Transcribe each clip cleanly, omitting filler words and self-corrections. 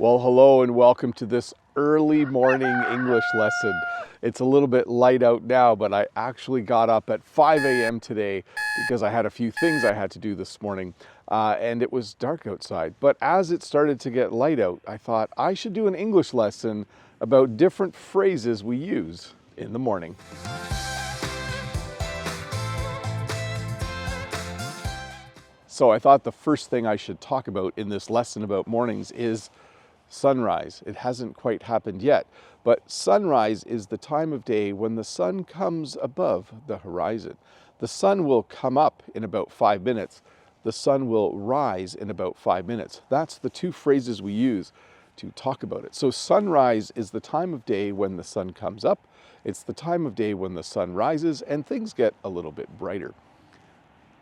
Well, hello and welcome to this early morning English lesson. It's a little bit light out now, but I actually got up at 5 a.m. today because I had a few things I had to do this morning and it was dark outside. But as it started to get light out, I thought I should do an English lesson about different phrases we use in the morning. So I thought the first thing I should talk about in this lesson about mornings is sunrise. It hasn't quite happened yet, but sunrise is the time of day when the sun comes above the horizon. The sun will come up in about 5 minutes. The sun will rise in about 5 minutes. That's the two phrases we use to talk about it. So sunrise is the time of day when the sun comes up. It's the time of day when the sun rises and things get a little bit brighter.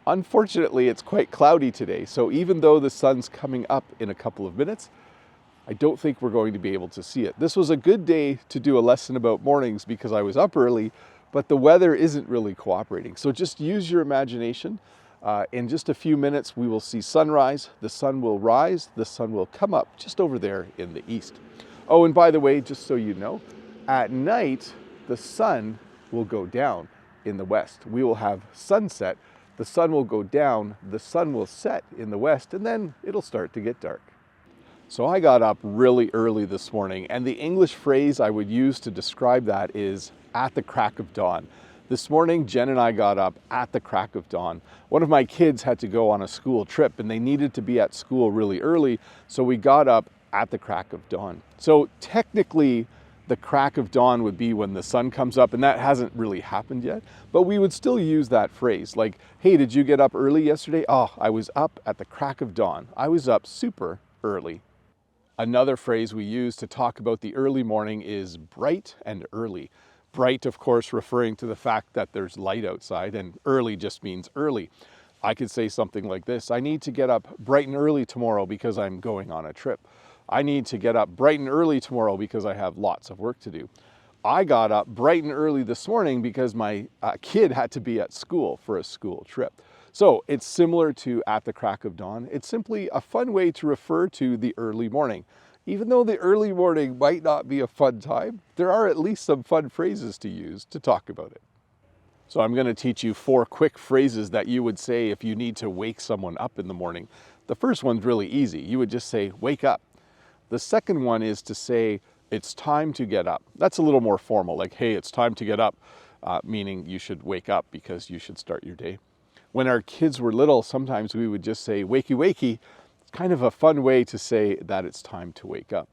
Unfortunately, it's quite cloudy today, so even though the sun's coming up in a couple of minutes, I don't think we're going to be able to see it. This was a good day to do a lesson about mornings because I was up early, but the weather isn't really cooperating. So just use your imagination. In just a few minutes, we will see sunrise. The sun will rise. The sun will come up just over there in the east. Oh, and by the way, just so you know, at night, the sun will go down in the west. We will have sunset. The sun will go down. The sun will set in the west, and then it'll start to get dark. So I got up really early this morning, and the English phrase I would use to describe that is at the crack of dawn. This morning, Jen and I got up at the crack of dawn. One of my kids had to go on a school trip and they needed to be at school really early, so we got up at the crack of dawn. So technically, the crack of dawn would be when the sun comes up, and that hasn't really happened yet, but we would still use that phrase like, hey, did you get up early yesterday? Oh, I was up at the crack of dawn. I was up super early. Another phrase we use to talk about the early morning is bright and early. Bright, of course, referring to the fact that there's light outside, and early just means early. I could say something like this: I need to get up bright and early tomorrow because I'm going on a trip. I need to get up bright and early tomorrow because I have lots of work to do. I got up bright and early this morning because my kid had to be at school for a school trip. So it's similar to at the crack of dawn. It's simply a fun way to refer to the early morning. Even though the early morning might not be a fun time, there are at least some fun phrases to use to talk about it. So I'm going to teach you 4 quick phrases that you would say if you need to wake someone up in the morning. The first one's really easy. You would just say, wake up. The second one is to say, it's time to get up. That's a little more formal, like, hey, it's time to get up, meaning you should wake up because you should start your day. When our kids were little, sometimes we would just say, wakey, wakey. It's kind of a fun way to say that it's time to wake up.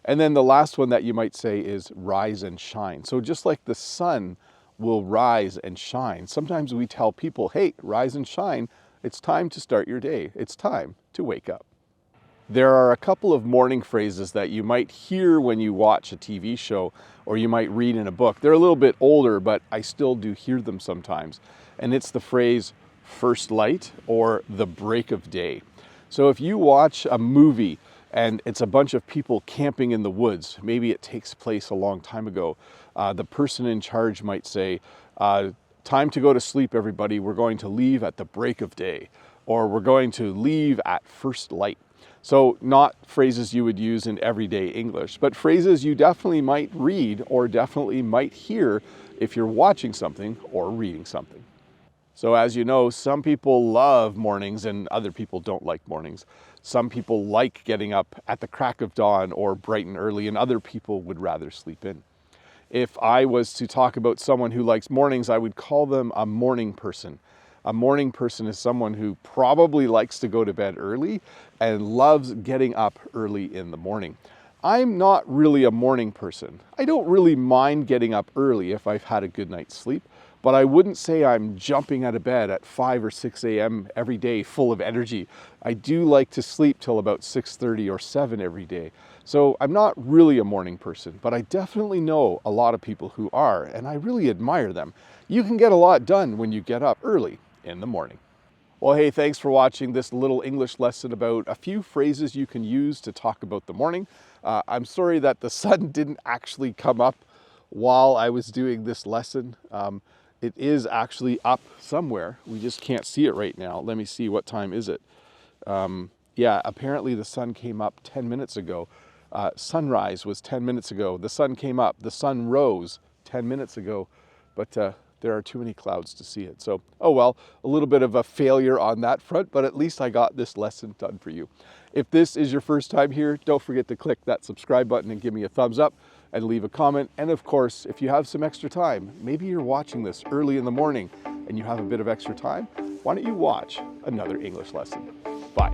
And then the last one that you might say is rise and shine. So just like the sun will rise and shine, sometimes we tell people, hey, rise and shine. It's time to start your day. It's time to wake up. There are a couple of morning phrases that you might hear when you watch a TV show or you might read in a book. They're a little bit older, but I still do hear them sometimes. And it's the phrase first light or the break of day. So if you watch a movie and it's a bunch of people camping in the woods, maybe it takes place a long time ago, the person in charge might say, time to go to sleep, everybody. We're going to leave at the break of day, or we're going to leave at first light. So not phrases you would use in everyday English, but phrases you definitely might read or definitely might hear if you're watching something or reading something. So as you know, some people love mornings and other people don't like mornings. Some people like getting up at the crack of dawn or bright and early, and other people would rather sleep in. If I was to talk about someone who likes mornings, I would call them a morning person. A morning person is someone who probably likes to go to bed early and loves getting up early in the morning. I'm not really a morning person. I don't really mind getting up early if I've had a good night's sleep, but I wouldn't say I'm jumping out of bed at 5 or 6 a.m. every day full of energy. I do like to sleep till about 6:30 or 7 every day. So I'm not really a morning person, but I definitely know a lot of people who are, and I really admire them. You can get a lot done when you get up early in the morning. Well, hey, thanks for watching this little English lesson about a few phrases you can use to talk about the morning. I'm sorry that the sun didn't actually come up while I was doing this lesson. It is actually up somewhere. We just can't see it right now. Let me see, what time is it? Yeah, apparently the sun came up 10 minutes ago. Sunrise was 10 minutes ago. The sun came up. The sun rose 10 minutes ago. But there are too many clouds to see it. So, oh well, a little bit of a failure on that front, but at least I got this lesson done for you. If this is your first time here, don't forget to click that subscribe button and give me a thumbs up and leave a comment. And of course, if you have some extra time, maybe you're watching this early in the morning and you have a bit of extra time, why don't you watch another English lesson? Bye.